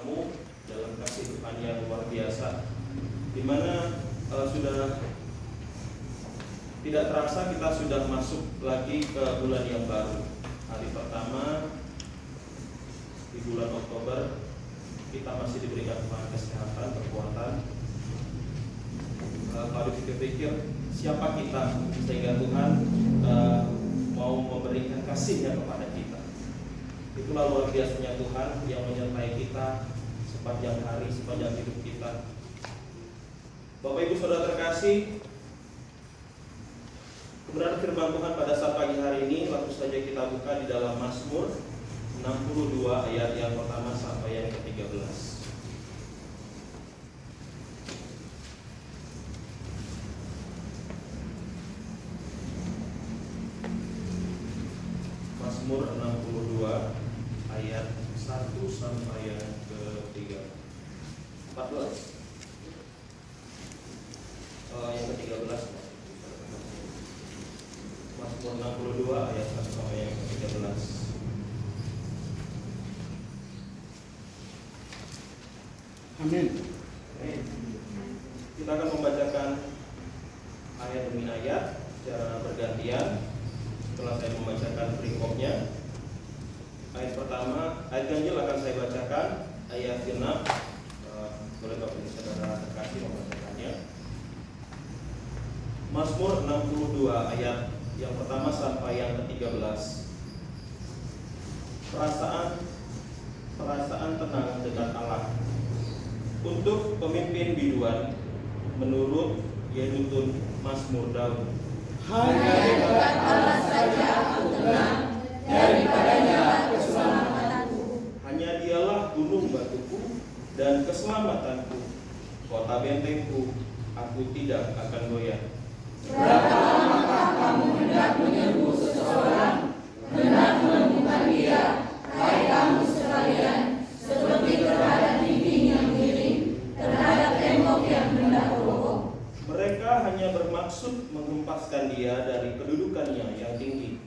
kamu dalam kasih Tuhan yang luar biasa, dimana sudah tidak terasa kita sudah masuk lagi ke bulan yang baru. Hari pertama di bulan Oktober, kita masih diberikan Tuhan kesehatan, kekuatan. Kalau dipikir-pikir, siapa kita sehingga Tuhan mau memberikan kasih-Nya kepada kita. Itulah luar biasanya Tuhan yang menyertai kita sepanjang hari, sepanjang hidup kita. Bapak Ibu Saudara terkasih, kebenaran firman Tuhan pada saat pagi hari ini langsung saja kita buka di dalam Mazmur 62 ayat yang pertama sampai yang ke-13. Mazmur 62 ayat 1 sampai yang ke-14. Yang ke-13. Mazmur 62 ayat 1 sampai yang ke-13. Amin. Kita akan membacakan ayat demi ayat secara bergantian. Setelah saya membacakan perikopnya, ayat pertama, ayat ganjil akan saya bacakan, ayat genap. Boleh Bapak Ibu Saudara terkasih membacakannya. Mazmur 62 ayat yang pertama sampai yang ke-13. Perasaan tenang dekat Allah. Untuk pemimpin biduan menurut Yedutun Mazmur Daud. Hanya dekat Allah saja aku tenang, daripadanya keselamatanku. Hanya Dialah gunung batuku dan keselamatanku, kota bentengku, aku tidak akan goyah. Berapa lamakah kamu hendak menyerbu seseorang, hendak menemukan dia, hai kamu sekalian, seperti terhadap dinding yang miring, terhadap tembok yang hendak roboh. Mereka hanya bermaksud menghempaskan dia dari kedudukannya yang tinggi.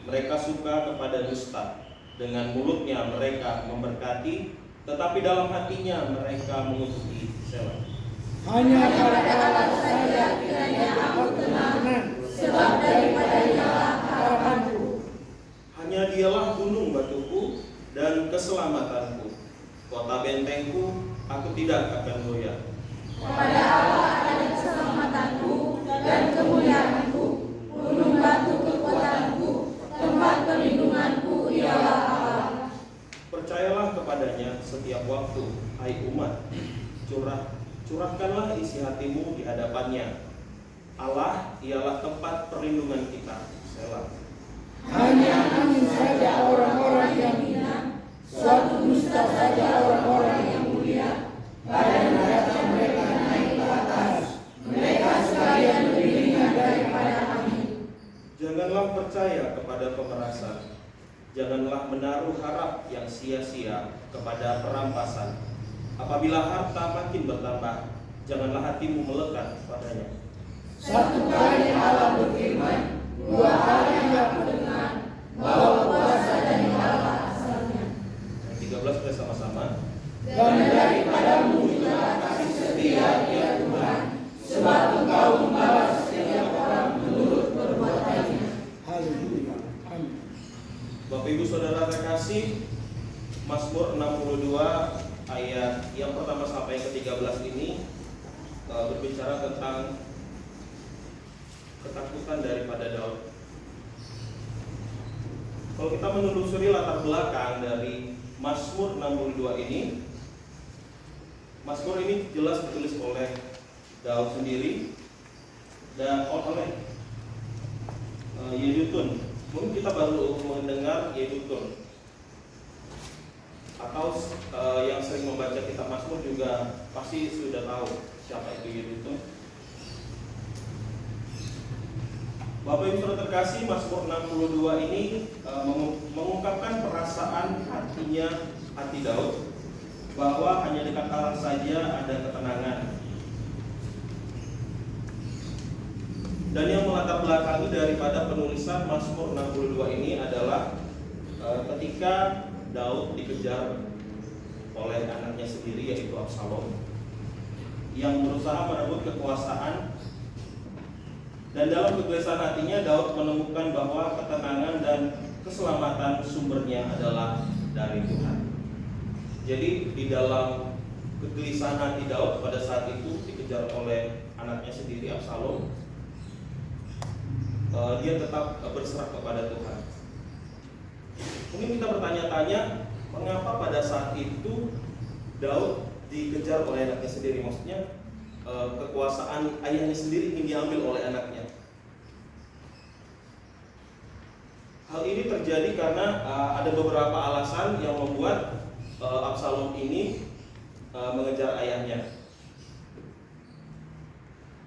Mereka suka kepada dusta. Dengan mulutnya mereka memberkati, tetapi dalam hatinya mereka mengutuki. Selah. Hanya pada Allah saja kiranya aku tenang, sebab daripadanya harapanku. Hanya Dialah gunung batuku dan keselamatanku, kota bentengku, aku tidak akan goyah. Kepada Allah ada keselamatanku dan kemuliaanku, gunung batu kekuatanku, tempat perlindunganku ialah Allah. Percayalah kepadanya setiap waktu, hai umat. Curahkanlah isi hatimu di hadapannya. Allah ialah tempat perlindungan kita. Selah. hanya angin saja orang-orang yang hina, suatu dusta saja orang-orang yang mulia. Badan mereka naik ke atas, mereka sekalian lebih ringan daripada angin. Janganlah percaya kepada pemerasan. Janganlah menaruh harap yang sia-sia kepada perampasan. Apabila harta makin bertambah, janganlah hatimu melekat padanya. Satu kali Allah berfirman, dua kali aku dengar, bahwa kuasa dari Allah asalnya. Yang 13 kita sama-sama. Dan daripadamu juga kasih setia ya Tuhan, sebab Engkau membalas setiap orang menurut perbuatannya. Haleluya. Amin. Bapak Ibu Saudara terkasih, Mazmur 62 ayat yang pertama sampai yang ke-13 ini berbicara tentang ketakutan daripada Daud. Kalau kita menelusuri latar belakang dari Mazmur 62 ini, Mazmur ini jelas ditulis oleh Daud sendiri dan oleh Yedutun. Mungkin kita baru mendengar Yedutun, atau yang sering membaca kitab Mazmur juga pasti sudah tahu siapa itu Yedutun. Bapak Ibu Saudara terkasih, Mazmur 62 ini mengungkapkan perasaan hati Daud bahwa hanya dekat Allah saja ada ketenangan. Dan yang melatar belakangi daripada penulisan Mazmur 62 ini adalah ketika Daud dikejar oleh anaknya sendiri, yaitu Absalom, yang berusaha merebut kekuasaan. Dan dalam kegelisahan hatinya, Daud menemukan bahwa ketenangan dan keselamatan sumbernya adalah dari Tuhan. Jadi di dalam kegelisahan hati Daud pada saat itu dikejar oleh anaknya sendiri, Absalom, dia tetap berserah kepada Tuhan. Mungkin kita bertanya-tanya, mengapa pada saat itu Daud dikejar oleh anaknya sendiri? Maksudnya kekuasaan ayahnya sendiri ingin diambil oleh anaknya. Hal ini terjadi karena ada beberapa alasan yang membuat Absalom ini mengejar ayahnya.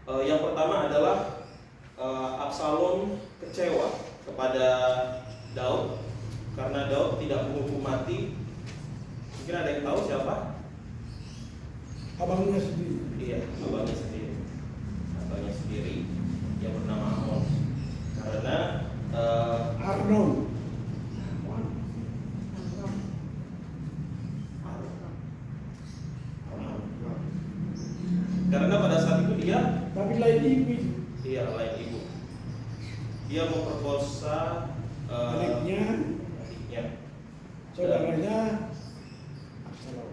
Yang pertama adalah Absalom kecewa kepada Daud karena Daud tidak menghukum mati. Mungkin ada yang tahu siapa? Abangnya sendiri. Iya, abangnya sendiri. Abangnya sendiri yang bernama Amon. Karena Arnon. Karena pada saat itu dia, Tapi lain ibu. dia lain ibu. Dia memperkosa Adiknya, saudaranya Absalom.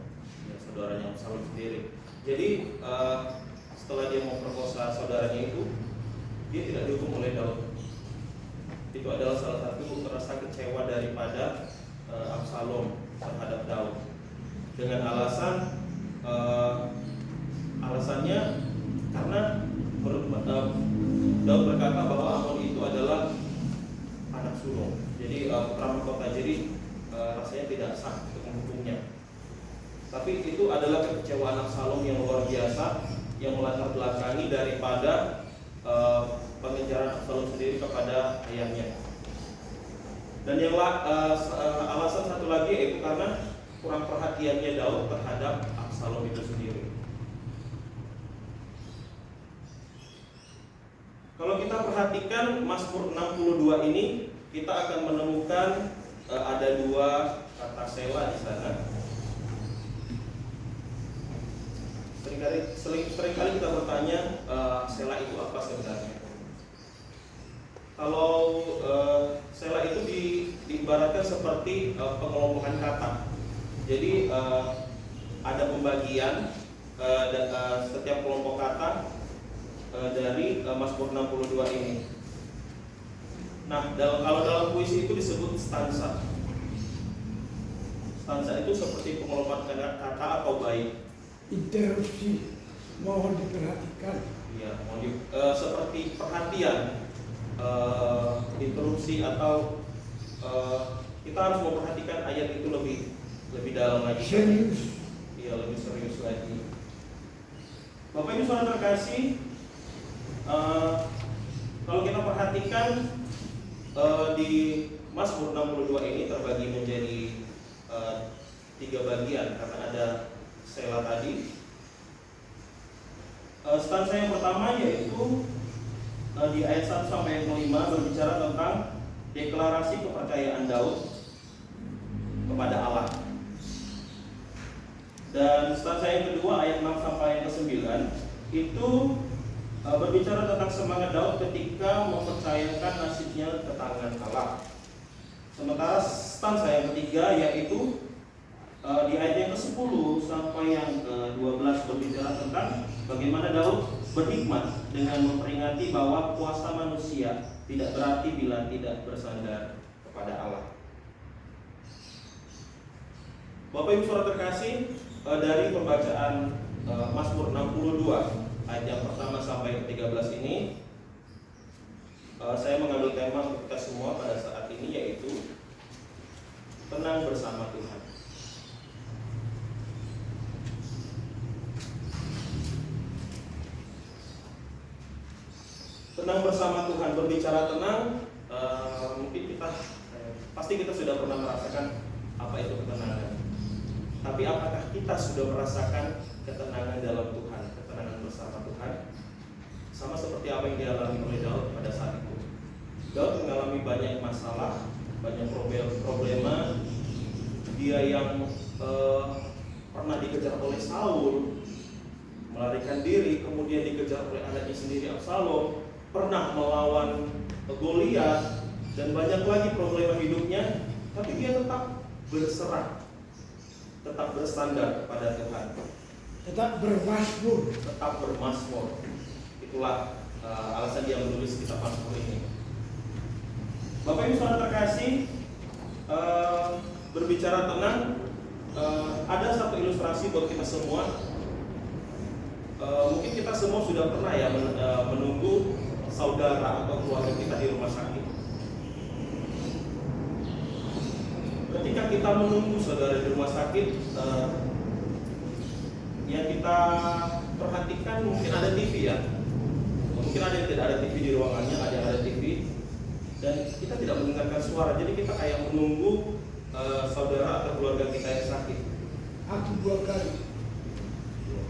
Ya, saudaranya Absalom sendiri. Jadi setelah dia memperkosa saudaranya itu, dia tidak dihukum oleh Daud. Itu adalah salah satu rasa kecewa daripada Absalom terhadap Daud, dengan alasannya karena Daud berkata bahwa Amon itu adalah anak sulung, jadi putra mahkota, jadi rasanya tidak sah untuk menghukumnya. Tapi itu adalah kekecewaan Absalom yang luar biasa, yang melatar belakangi daripada pengejaran Absalom sendiri kepada ayahnya. Dan yang alasan satu lagi yaitu karena kurang perhatiannya Daud terhadap Absalom itu sendiri. Kalau kita perhatikan Mazmur 62 ini, kita akan menemukan ada dua kata sela di sana. Seringkali kita bertanya, sela itu apa sebenarnya? Kalau sela itu diibaratkan seperti pengelompokan kata. Jadi ada pembagian setiap kelompok kata dari Mazmur 62 ini. Nah, kalau dalam puisi itu disebut stansa. Stansa itu seperti pengelompokan kata atau bait. Interupsi, mohon diperhatikan. Ya, seperti perhatian, interupsi atau kita harus memperhatikan ayat itu lebih dalam lagi. Serius. Iya, lebih serius lagi. Bapak Ibu Saudara terkasih, kalau kita perhatikan di Mazmur 62 ini terbagi menjadi 3 bagian karena ada sela tadi. Stansa yang pertama yaitu di ayat 1 sampai ayat 5 berbicara tentang deklarasi kepercayaan Daud kepada Allah. Dan stansa yang kedua ayat 6 sampai ayat 9 itu berbicara tentang semangat Daud ketika mempercayakan nasibnya ke tangan Allah. Sementara stansa yang ketiga yaitu di ayat yang ke-10 sampai yang ke-12 berbicara tentang bagaimana Daud berhikmat dengan memperingati bahwa kuasa manusia tidak berarti bila tidak bersandar kepada Allah. Bapak Ibu Saudara terkasih, dari pembacaan Mazmur 62 ayat yang pertama sampai ke-13 ini, saya mengambil tema untuk kita semua pada saat ini, yaitu tenang bersama Tuhan. Tenang bersama Tuhan, berbicara tenang, mungkin pasti kita sudah pernah merasakan apa itu ketenangan. Tapi apakah kita sudah merasakan ketenangan dalam Tuhan, ketenangan bersama Tuhan? Sama seperti apa yang dialami oleh Daud pada saat itu. Daud mengalami banyak masalah, banyak problema. Dia yang pernah dikejar oleh Saul, melarikan diri, kemudian dikejar oleh anaknya sendiri Absalom, pernah melawan Goliat, dan banyak lagi problema hidupnya, tapi dia tetap berserah, tetap bersandar kepada Tuhan, tetap bermasmur. tetap bermasmur. Itulah alasan dia menulis kitab Mazmur ini. Bapak Ibu Saudara terkasih, berbicara tenang, ada satu ilustrasi buat kita semua. Mungkin kita semua sudah pernah ya menunggu saudara atau keluarga kita di rumah sakit. Ketika kita menunggu saudara di rumah sakit, yang kita perhatikan mungkin ada TV ya. Mungkin ada yang tidak ada TV di ruangannya, ada yang ada TV, dan kita tidak mendengarkan suara. Jadi kita kayak menunggu saudara atau keluarga kita yang sakit. Aku 2 kali.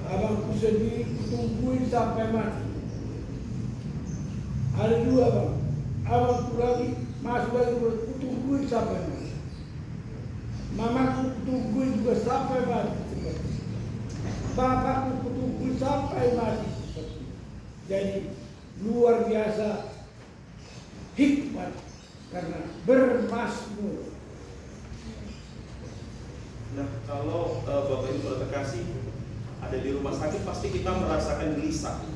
Abangku sendiri tungguin sampai mati. Ada 2 bang. Abangku lagi masuk lagi tungguin sampai mati. Mamaku tungguin juga sampai mati. Bapakku tungguin sampai mati. Jadi luar biasa hikmat karena bermasmur. Nah, kalau Bapak Ibu Saudara terkasih ada di rumah sakit, pasti kita merasakan gelisah,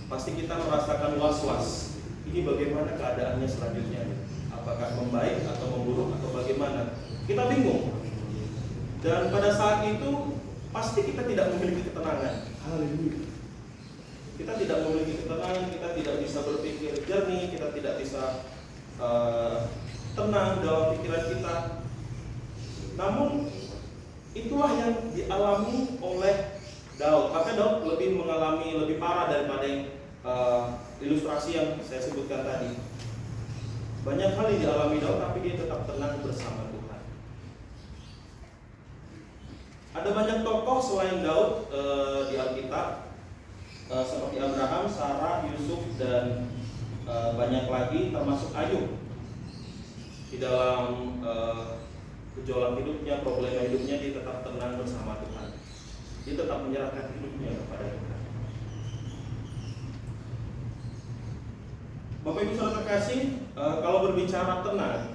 pasti kita merasakan was-was. Ini bagaimana keadaannya selanjutnya? Apakah membaik atau memburuk atau bagaimana? Kita bingung. Dan pada saat itu pasti kita tidak memiliki ketenangan. Haleluya. Kita tidak memiliki ketenangan, kita tidak bisa berpikir jernih, kita tidak bisa tenang dalam pikiran kita. Namun itulah yang dialami oleh Daud. Maka Daud lebih parah daripada yang ilustrasi yang saya sebutkan tadi. Banyak hal yang dialami Daud, tapi dia tetap tenang bersama Tuhan. Ada banyak tokoh selain Daud di Alkitab, seperti Abraham, Sarah, Yusuf, dan banyak lagi, termasuk Ayub. Di dalam gejolak hidupnya, problema hidupnya, dia tetap tenang bersama Tuhan. Dia tetap menyerahkan hidupnya kepada Tuhan. Bapak Ibu Saudara terkasih, kalau berbicara tenang,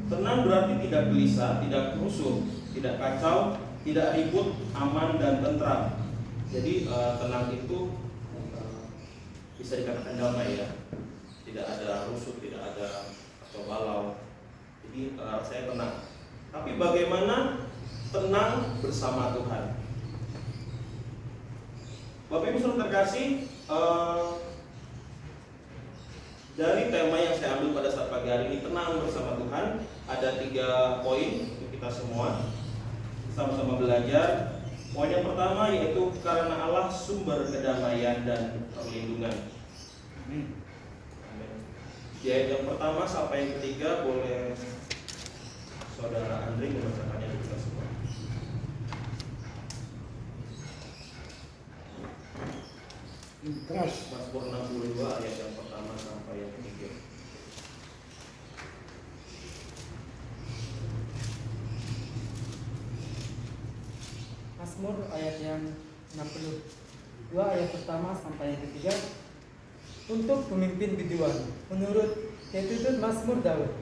tenang berarti tidak gelisah, tidak rusuh, tidak kacau, tidak ribut, aman dan tentram. Jadi tenang itu bisa dikatakan damai ya, tidak ada rusuh, tidak ada kacau balau. Jadi saya tenang. Tapi bagaimana tenang bersama Tuhan? Bapak Ibu Saudara terkasih, dari tema yang saya ambil pada saat pagi hari ini, tenang bersama Tuhan, ada 3 poin untuk kita semua sama-sama belajar. Poin yang pertama yaitu karena Allah sumber kedamaian dan perlindungan. Amin. Di ayat yang pertama sampai yang ketiga boleh Saudara Andri membacakannya untuk kita semua. Keras. Mazmur 62 ayat yang pertama sampai yang ketiga. Mazmur ayat yang 62 ayat pertama sampai yang ketiga. Untuk pemimpin biduan, menurut Ketutut Mazmur Daud.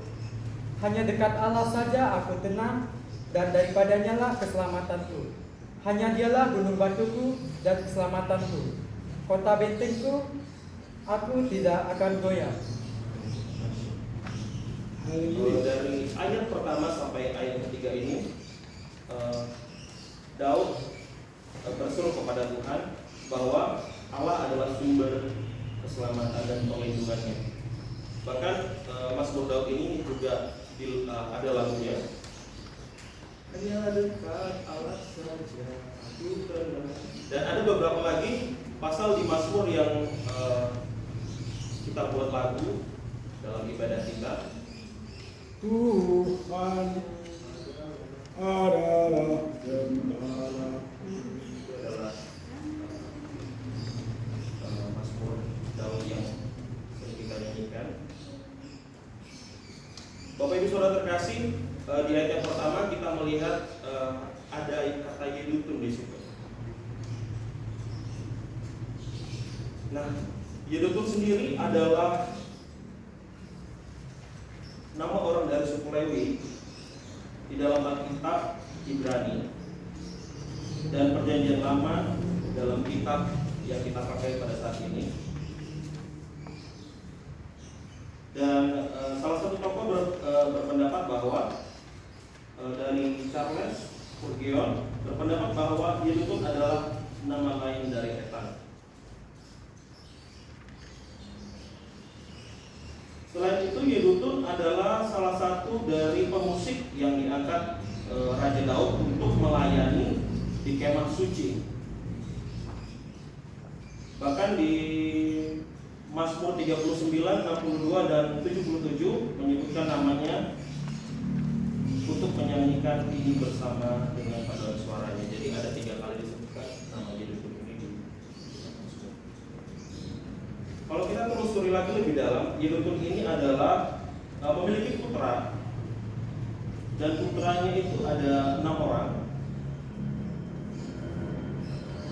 Hanya dekat Allah saja aku tenang, dan daripadanya lah keselamatanku. Hanya dialah gunung batuku dan keselamatanku, kota bentengku, aku tidak akan goyah. Dari ayat pertama sampai ayat ketiga ini, Daud berseru kepada Tuhan bahwa Allah adalah sumber keselamatan dan perlindungannya. Bahkan Mazmur Daud ini juga ada lagunya. Hanya dekat Allah saja aku tenang. Dan ada beberapa lagi pasal di Mazmur yang kita buat lagu dalam ibadah kita. Tuhan adalah gembala. Itu adalah Mazmur Daud yang sering kita nyanyikan. Bapak Ibu Saudara terkasih, di ayat yang pertama kita melihat ada Yedutun di situ. Nah, Yedutun sendiri adalah nama orang dari suku Lewi di dalam Alkitab Ibrani dan Perjanjian Lama dalam kitab yang kita pakai pada saat ini. Dan salah satu tokoh berpendapat bahwa dari Charles Spurgeon berpendapat bahwa Yedutun adalah nama lain dari Ethan. Selain itu, Yedutun adalah salah satu dari pemusik yang diangkat Raja Daud untuk melayani di kemah suci. Bahkan di Mazmur 39, 62 dan 77 menyebutkan namanya untuk menyanyikan ini bersama dengan paduan suaranya. Jadi ada 3 kali disebutkan nama Yedutun ini. Kalau kita telusuri lagi lebih dalam, Yedutun ini adalah memiliki putra, dan putranya itu ada 6 orang,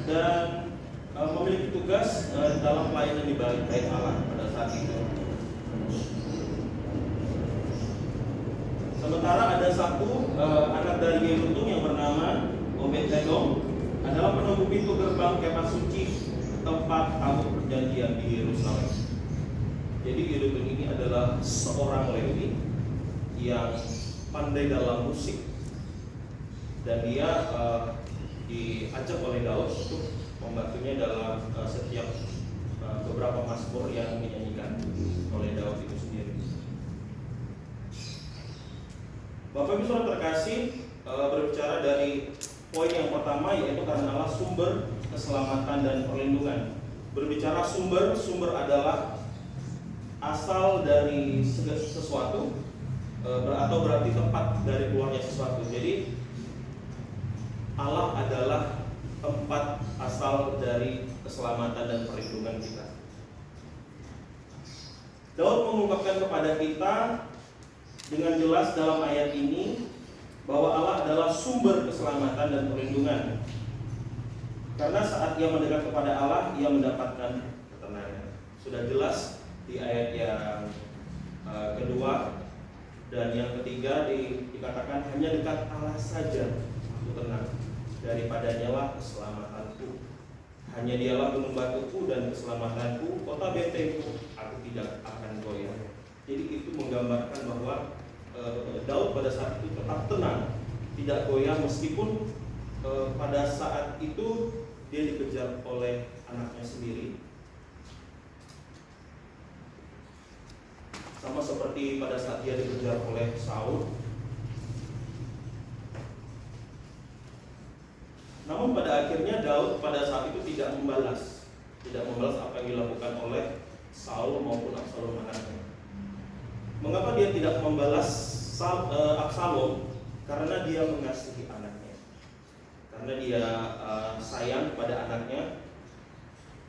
dan memiliki tugas dalam pelayanan di Bait Allah pada saat itu. Sementara ada satu anak dari Yedutun yang bernama Obed-Edom adalah penunggu pintu gerbang kemah suci tempat tabut perjanjian di Yerusalem. Jadi Yedutun ini adalah seorang Lewi yang pandai dalam musik, dan dia diajak oleh Daud untuk membantunya dalam setiap beberapa mazmur yang dinyanyikan oleh Daud itu sendiri. Bapak Ibu Saudara terkasih, berbicara dari poin yang pertama, yaitu karena Allah sumber keselamatan dan perlindungan. Berbicara sumber adalah asal dari sesuatu, atau berarti tempat dari keluarnya sesuatu. Jadi Allah adalah tempat asal dari keselamatan dan perlindungan kita. Daud mengungkapkan kepada kita dengan jelas dalam ayat ini bahwa Allah adalah sumber keselamatan dan perlindungan. Karena saat ia mendekat kepada Allah, ia mendapatkan ketenangan. Sudah jelas di ayat yang kedua dan yang ketiga dikatakan hanya dekat Allah saja aku tenang, daripadanya lah keselamatanku. Hanya dialah gunung batuku dan keselamatanku, kota bentengku, aku tidak akan goyah. Jadi itu menggambarkan bahwa Daud pada saat itu tetap tenang, tidak goyah meskipun pada saat itu dia dikejar oleh anaknya sendiri. Sama seperti pada saat dia dikejar oleh Saul. Namun pada akhirnya Daud pada saat itu tidak membalas apa yang dilakukan oleh Saul maupun Absalom anaknya. Mengapa dia tidak membalas Absalom? Karena dia mengasihi anaknya, karena dia sayang pada anaknya,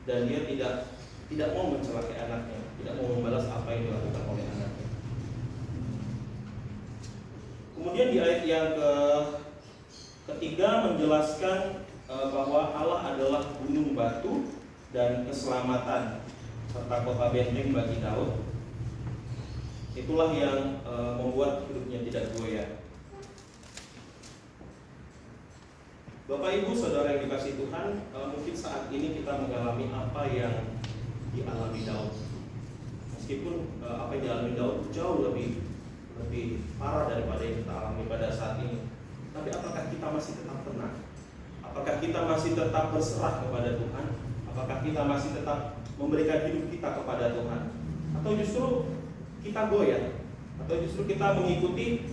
dan dia tidak mau mencelakai anaknya, tidak mau membalas apa yang dilakukan oleh anaknya. Kemudian di ayat yang ketiga menjelaskan bahwa Allah adalah gunung batu dan keselamatan serta kota benteng bagi Daud. Itulah yang membuat hidupnya tidak goyah. Bapak Ibu Saudara yang dikasihi Tuhan, mungkin saat ini kita mengalami apa yang dialami Daud. Meskipun apa yang dialami Daud jauh lebih parah daripada yang kita alami pada saat ini, tapi apakah kita masih tetap tenang? Apakah kita masih tetap berserah kepada Tuhan? Apakah kita masih tetap memberikan hidup kita kepada Tuhan? Atau justru kita goyah? Atau justru kita mengikuti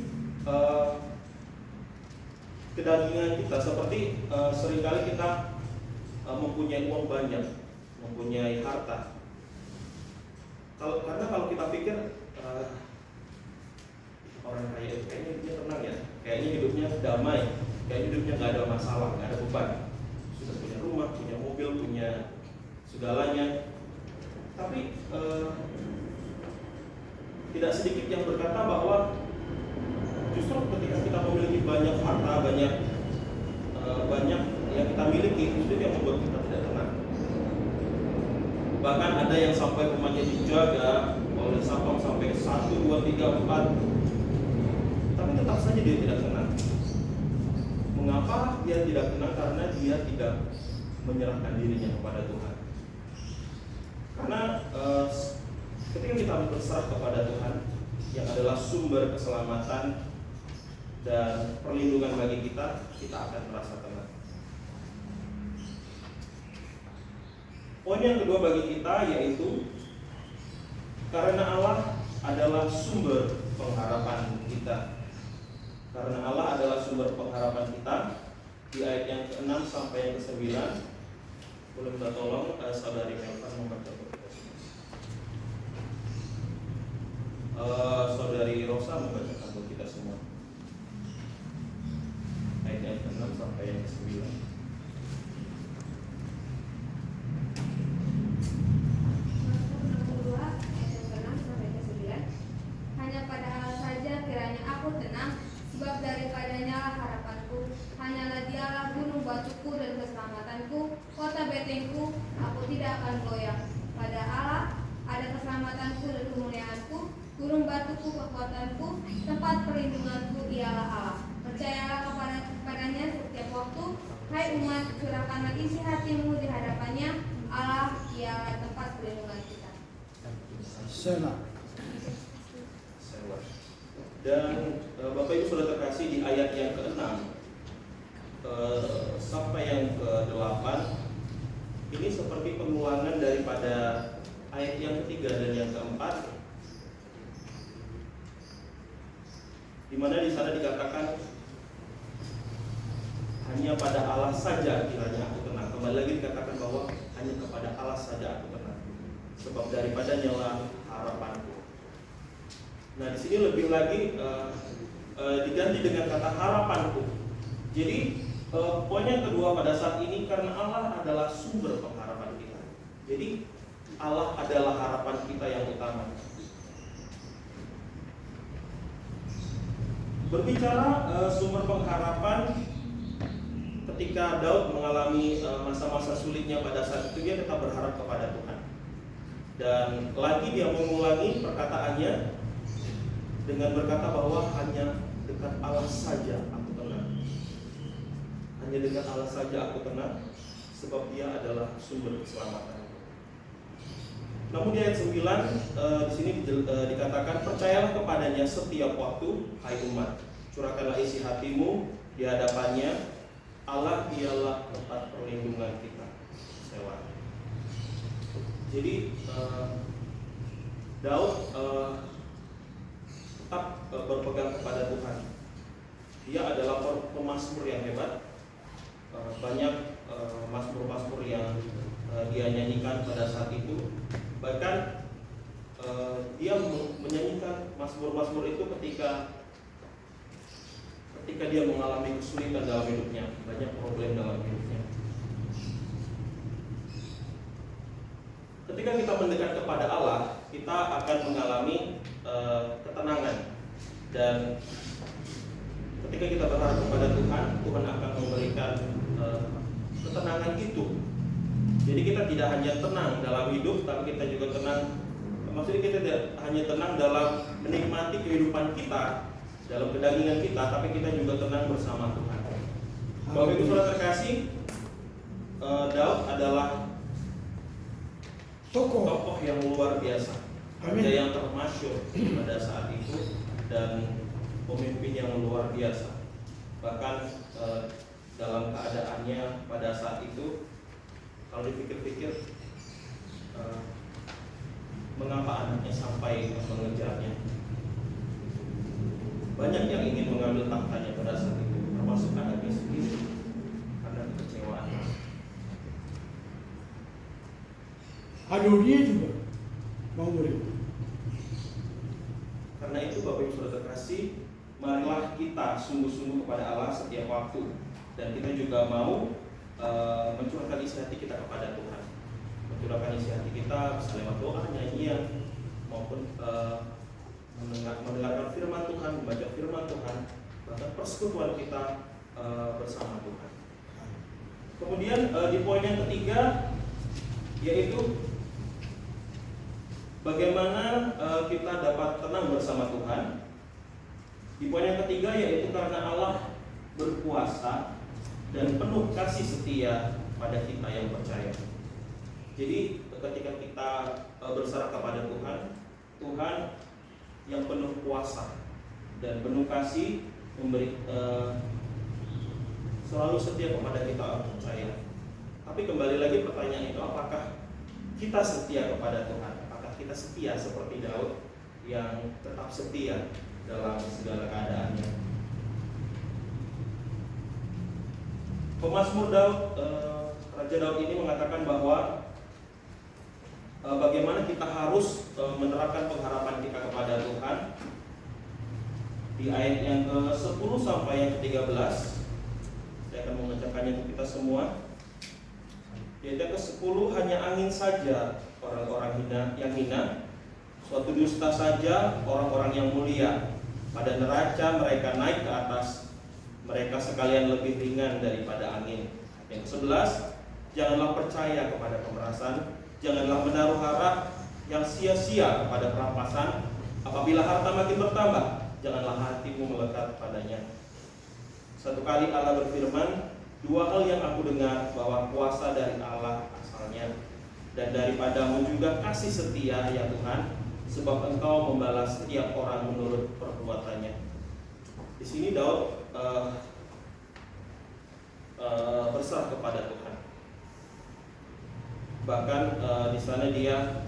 kedagingan kita? Seperti seringkali kita mempunyai uang banyak, mempunyai harta. Karena kalau kita pikir orang kaya itu kayaknya hidupnya tenang ya, kayaknya hidupnya damai, kayaknya hidupnya nggak ada masalah, nggak ada beban, sudah punya rumah, punya mobil, punya segalanya. Tapi tidak sedikit yang berkata bahwa justru ketika kita memiliki banyak harta, banyak banyak yang kita miliki itu yang membuat kita tidak tenang. Bahkan ada yang sampai rumahnya dijaga oleh satpam sampai 1, 2, 3, 4, tapi tetap saja dia tidak tenang. Mengapa dia tidak tenang? Karena dia tidak menyerahkan dirinya kepada Tuhan. Karena ketika kita berserah kepada Tuhan, yang adalah sumber keselamatan dan perlindungan bagi kita, kita akan merasa tenang. Poin yang kedua bagi kita yaitu karena Allah adalah sumber pengharapan kita. Karena Allah adalah sumber pengharapan kita. Di ayat yang ke-6 sampai yang ke-9, boleh minta tolong saudari Melvan membaca buat kita semua. Saudari Rosa membacakan buat kita semua. Ayat yang ke-6 sampai yang ke-9. Hanya pada Allah saja kiranya aku tenang, sebab daripadanya lah harapanku. Hanyalah Dialah gunung batuku dan keselamatanku, kota betengku, aku tidak akan goyah. Pada Allah ada keselamatanku dan kemuliaanku, gunung batuku kekuatanku, tempat perlindunganku Dialah Allah. Percayalah kepadanya setiap waktu, hai umat, curahkanlah isi hatimu di hadapannya. Allah Dialah tempat perlindungan kita. Selah. Dan Bapak Ibu sudah terkasih, di ayat yang ke-6 sampai yang ke-8 ini seperti pengulangan daripada ayat yang ketiga dan yang keempat, di mana di sana dikatakan hanya pada Allah saja kiranya aku tenang. Kembali lagi dikatakan bahwa hanya kepada Allah saja aku tenang, sebab daripadanya lah harapanku. Nah, di sini lebih lagi diganti dengan kata harapanku. Jadi poin yang kedua pada saat ini, karena Allah adalah sumber pengharapan kita. Jadi Allah adalah harapan kita yang utama. Berbicara sumber pengharapan, ketika Daud mengalami masa-masa sulitnya pada saat itu, dia tetap berharap kepada Tuhan. Dan lagi dia mengulangi perkataannya dengan berkata bahwa hanya dekat Allah saja aku tenang. Hanya dekat Allah saja aku tenang, sebab Dia adalah sumber keselamatan. Namun di ayat 9 di sini dikatakan, percayalah kepadanya setiap waktu, hai umat, curahkanlah isi hatimu di hadapannya. Allah Dialah tempat perlindungan kita. Selah. Jadi Daud tetap berpegang kepada Tuhan. Dia adalah pemazmur yang hebat. Banyak mazmur-mazmur yang dia nyanyikan pada saat itu. Bahkan dia menyanyikan mazmur-mazmur itu ketika dia mengalami kesulitan dalam hidupnya, banyak problem dalam hidupnya. Ketika kita mendekat kepada Allah, kita akan mengalami ketenangan, dan ketika kita berharap kepada Tuhan, Tuhan akan memberikan ketenangan itu. Jadi kita tidak hanya tenang dalam hidup, tapi kita juga tenang. Maksudnya kita tidak hanya tenang dalam menikmati kehidupan kita, dalam kedagingan kita, tapi kita juga tenang bersama Tuhan. Bapak Ibu Saudara terkasih, Daud adalah tokoh yang luar biasa. Ada yang termasyhur pada saat itu dan pemimpin yang luar biasa. Bahkan dalam keadaannya pada saat itu, kalau dipikir-pikir, mengapa anaknya sampai mengejarnya? Banyak yang ingin mengambil tahtanya pada saat itu, termasuk anaknya sendiri, karena kekecewaan. Aduh, dia juga mau murid. Karena itu Bapak Ibu Saudara terkasih, marilah kita sungguh-sungguh kepada Allah setiap waktu, dan kita juga mau mencurahkan isi hati kita kepada Tuhan. Mencurahkan isi hati kita bisa lewat doa, nyanyian, maupun mendengarkan firman Tuhan, membaca firman Tuhan, bahkan persekutuan kita bersama Tuhan. Kemudian di poin yang ketiga yaitu bagaimana kita dapat tenang bersama Tuhan. Di poin yang ketiga yaitu karena Allah berkuasa dan penuh kasih setia pada kita yang percaya. Jadi ketika kita berserah kepada Tuhan, Tuhan yang penuh kuasa dan penuh kasih memberi selalu setia kepada kita orang percaya. Tapi kembali lagi pertanyaan itu, apakah kita setia kepada Tuhan? Apakah kita setia seperti Daud yang tetap setia dalam segala keadaannya? Pemazmur Daud, Raja Daud ini mengatakan bahwa bagaimana kita harus menerapkan pengharapan kita kepada Tuhan. Di ayat yang ke-10 sampai yang ke-13, saya akan membacakannya untuk kita semua. Di ayat yang ke-10, hanya angin saja orang-orang yang hina, suatu dusta saja orang-orang yang mulia. Pada neraca mereka naik ke atas, mereka sekalian lebih ringan daripada angin. Yang ke-11, janganlah percaya kepada pemerasan, janganlah menaruh harap yang sia-sia kepada perampasan. Apabila harta makin bertambah, janganlah hatimu melekat padanya. Satu kali Allah berfirman, dua hal yang aku dengar, bahwa kuasa dari Allah asalnya, dan daripadamu juga kasih setia ya Tuhan, sebab Engkau membalas setiap orang menurut perbuatannya. Di sini Daud berserah kepada Tuhan. Bahkan di sana dia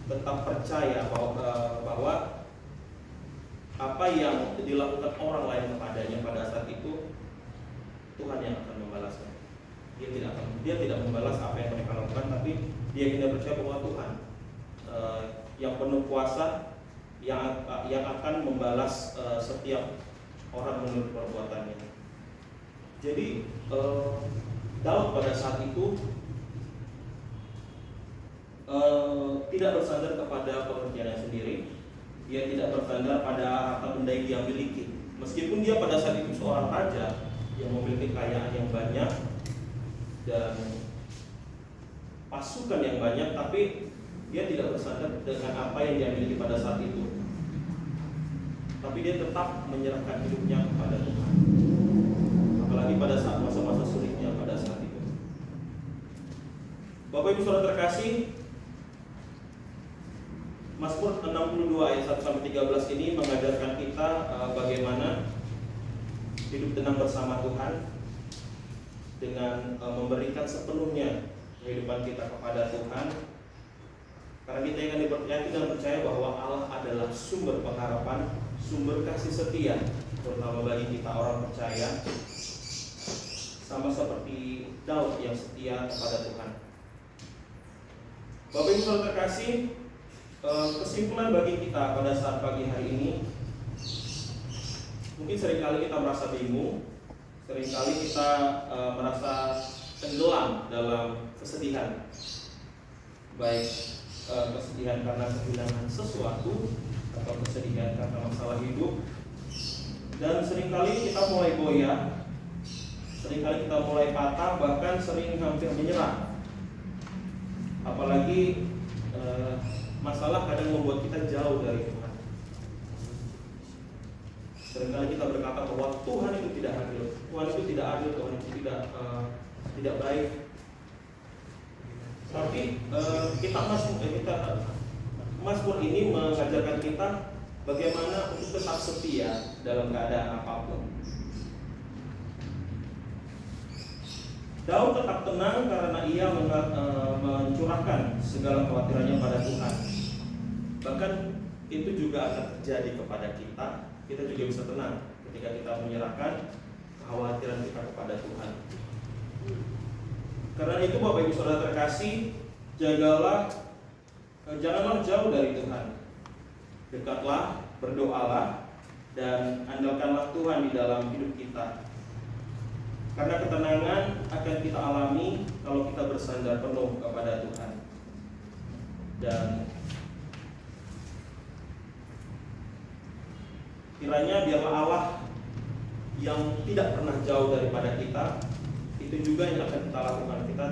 tetap percaya bahwa apa yang dilakukan orang lain kepadanya pada saat itu, Tuhan yang akan membalasnya. Dia tidak membalas apa yang mereka lakukan, tapi dia tidak percaya bahwa Tuhan yang penuh kuasa yang akan membalas setiap orang menurut perbuatannya. Jadi Daud pada saat itu tidak bersandar kepada pekerjaannya sendiri. Dia tidak bersandar pada harta benda yang dia miliki. Meskipun dia pada saat itu seorang raja yang memiliki kekayaan yang banyak dan pasukan yang banyak, tapi dia tidak bersandar dengan apa yang dia miliki pada saat itu. Tapi dia tetap menyerahkan hidupnya kepada Tuhan. Apalagi pada saat masa-masa sulitnya pada saat itu. Bapak Ibu Saudara terkasih, Mazmur 62 ayat 1-13 ini mengajarkan kita bagaimana hidup tenang bersama Tuhan dengan memberikan sepenuhnya kehidupan kita kepada Tuhan. Karena kita yang yakin dan percaya bahwa Allah adalah sumber pengharapan, sumber kasih setia, terutama bagi kita orang percaya, sama seperti Daud yang setia kepada Tuhan. Bapak Ibu Saudara terkasih, kesimpulan bagi kita pada saat pagi hari ini, mungkin seringkali kita merasa bingung, seringkali kita merasa tenggelam dalam kesedihan, baik kesedihan karena kehilangan sesuatu atau kesedihan karena masalah hidup, dan seringkali kita mulai goyah, seringkali kita mulai patah, bahkan sering hampir menyerah. Apalagi masalah kadang membuat kita jauh dari Tuhan. Seringkali kita berkata bahwa Tuhan itu tidak adil, Tuhan itu tidak adil, Tuhan itu tidak baik. Tapi Mazmur ini mengajarkan kita bagaimana untuk tetap setia dalam keadaan apapun. Daud tetap tenang karena ia mencurahkan segala kekhawatirannya pada Tuhan. Bahkan itu juga akan terjadi kepada kita. Kita juga bisa tenang ketika kita menyerahkan kekhawatiran kita kepada Tuhan. Karena itu Bapak Ibu Saudara terkasih, janganlah jauh dari Tuhan. Dekatlah, berdoalah, dan andalkanlah Tuhan di dalam hidup kita. Karena ketenangan akan kita alami kalau kita bersandar penuh kepada Tuhan. Dan kiranya biarlah Allah yang tidak pernah jauh daripada kita itu juga yang akan kita lakukan. Kita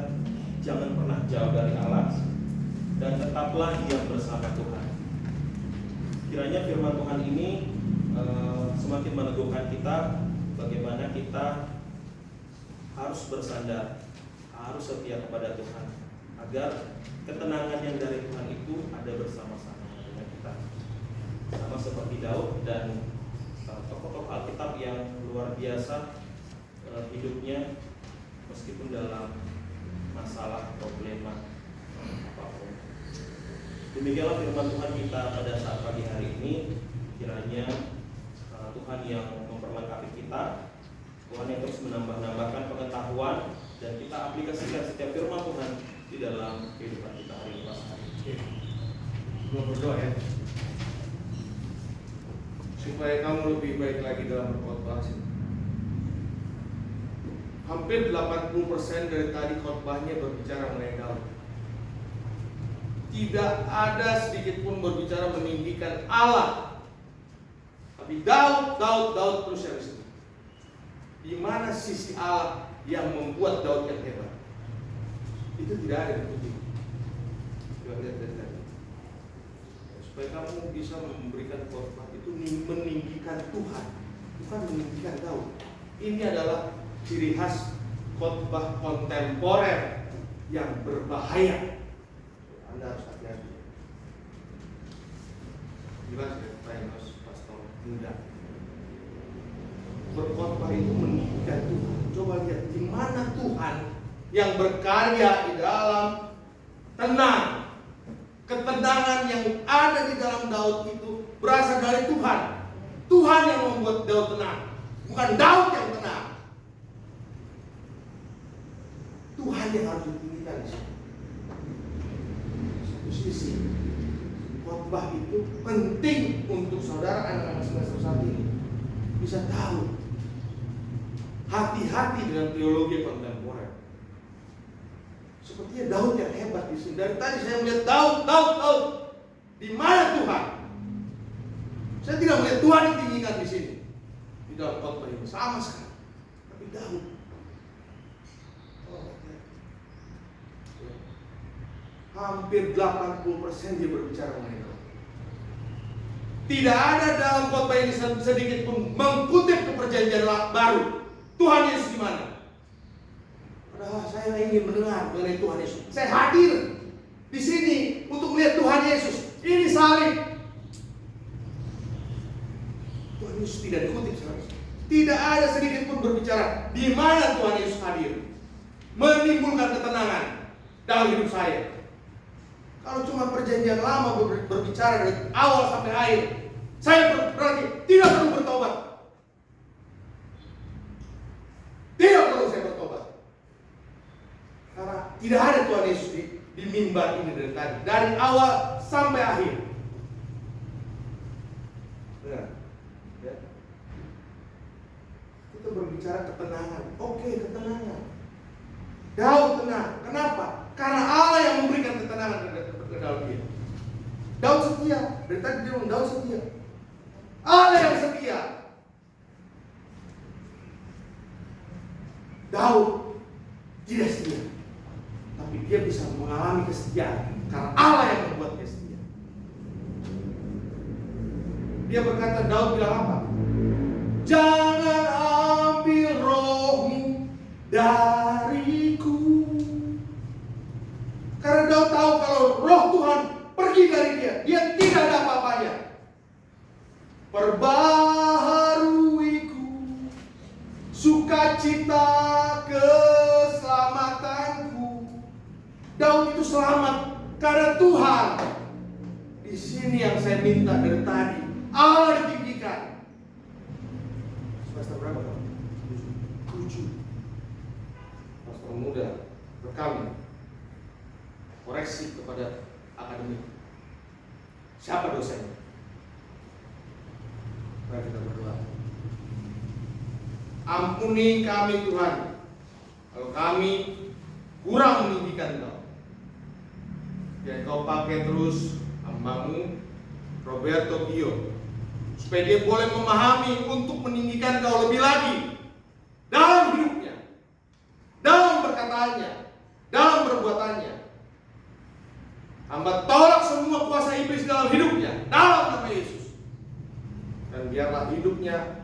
jangan pernah jauh dari Allah dan tetaplah diam bersama Tuhan. Kiranya firman Tuhan ini semakin meneguhkan kita bagaimana kita harus bersandar, harus setia kepada Tuhan, agar ketenangan yang dari Tuhan itu ada bersama-sama dengan kita. Sama seperti Daud dan tokoh-tokoh Alkitab yang luar biasa hidupnya meskipun dalam masalah problema apapun. Demikianlah firman Tuhan kita pada saat pagi hari ini. Kiranya Tuhan yang memperlengkapi kita, Tuhan yang terus menambahkan pengetahuan, dan kita aplikasikan setiap firman Tuhan di dalam kehidupan kita hari ini. Gue berdoa ya, supaya kamu lebih baik lagi dalam berkhotbah. Hampir 80% dari tadi khotbahnya berbicara mengenai Daud. Tidak ada sedikit pun berbicara meninggikan Allah. Tapi Daud terus yang disebut. Di mana sisi Allah yang membuat Daud yang hebat? Itu tidak ada di kutip. Coba lihat dari tadi. Supaya kamu bisa memberikan khotbah itu meninggikan Tuhan, bukan meninggikan Daud. Ini adalah ciri khas khotbah kontemporer yang berbahaya. Anda harus hati-hati. Jelas ya, Pak pastor muda. Berkhotbah itu meninggikan Tuhan. Coba lihat di mana Tuhan yang berkarya di dalam tenang. Ketenangan yang ada di dalam Daud itu berasal dari Tuhan. Tuhan yang membuat Daud tenang, bukan Daud yang tenang. Tuhan yang harus ditinggikan di sini. Satu sisi, khotbah itu penting untuk saudara anak-anak semester 1 ini bisa tahu. Hati-hati dengan teologi kontemporer. Sepertinya Daud yang hebat di sini. Dari tadi saya melihat Daud. Di mana Tuhan? Saya tidak melihat Tuhan ditinggikan di sini. Di dalam khotbah ini sama sekali. Tapi Daud. Hampir 80% dia berbicara mengenai Daud. Tidak ada dalam khotbah ini sedikit pun mengutip ke perjanjian baru. Tuhan Yesus di mana? Padahal saya ingin mendengar mengenai Tuhan Yesus. Saya hadir di sini untuk melihat Tuhan Yesus. Ini salib. Tuhan Yesus tidak dikutip, saudara. Tidak ada sedikit pun berbicara di mana Tuhan Yesus hadir, menimbulkan ketenangan dalam hidup saya. Kalau cuma perjanjian lama berbicara dari awal sampai akhir, saya berarti tidak perlu bertobat. Tidak perlu saya bertobat. Karena tidak ada Tuhan Yesus di mimbar ini dari tadi, dari awal sampai akhir. Benar? Ya. Kita berbicara ketenangan. Oke, ketenangan. Daud tenang. Kenapa? Karena Allah yang memberikan ketenangan ke Daud dia. Daud setia. Dari tadi dia bilang Daud setia. Allah yang setia. Daud tidak setia, tapi dia bisa mengalami kesetiaan karena Allah yang membuat dia setia. Dia berkata, Daud bilang apa? Jangan ambil rohmu dariku. Karena Daud tahu kalau roh Tuhan pergi dari dia, dia tidak ada apa-apanya. Perbaharuiku sukacita keselamatanku. Daud itu selamat karena Tuhan. Di sini yang saya minta dari tadi, Allah ditinggikan. Semester berapa? 7. Pastor muda berkami koreksi kepada akademik. Siapa dosennya? Mari kita berdoa. Ampuni kami Tuhan, kalau kami kurang meninggikan Engkau. Dan Kau pakai terus hamba-Mu Roberto Gio, supaya dia boleh memahami untuk meninggikan Kau lebih lagi dalam hidupnya, usahanya, dalam perbuatannya. Hamba tolak semua kuasa iblis dalam hidupnya, dalam nama Yesus. Dan biarlah hidupnya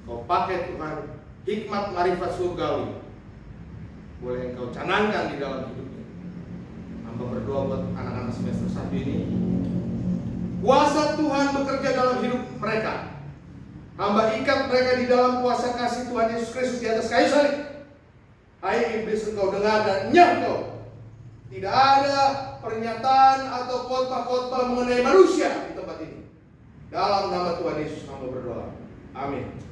Kau pakai Tuhan, hikmat marifat surgawi boleh Engkau canangkan di dalam hidupnya. Hamba berdoa buat anak-anak semester 1 ini, kuasa Tuhan bekerja dalam hidup mereka. Hamba ikat mereka di dalam kuasa kasih Tuhan Yesus Kristus di atas kayu salib. Hai iblis, engkau dengar dan nyah kau. Tidak ada pernyataan atau khotbah-khotbah mengenai manusia di tempat ini. Dalam nama Tuhan Yesus hamba berdoa. Amin.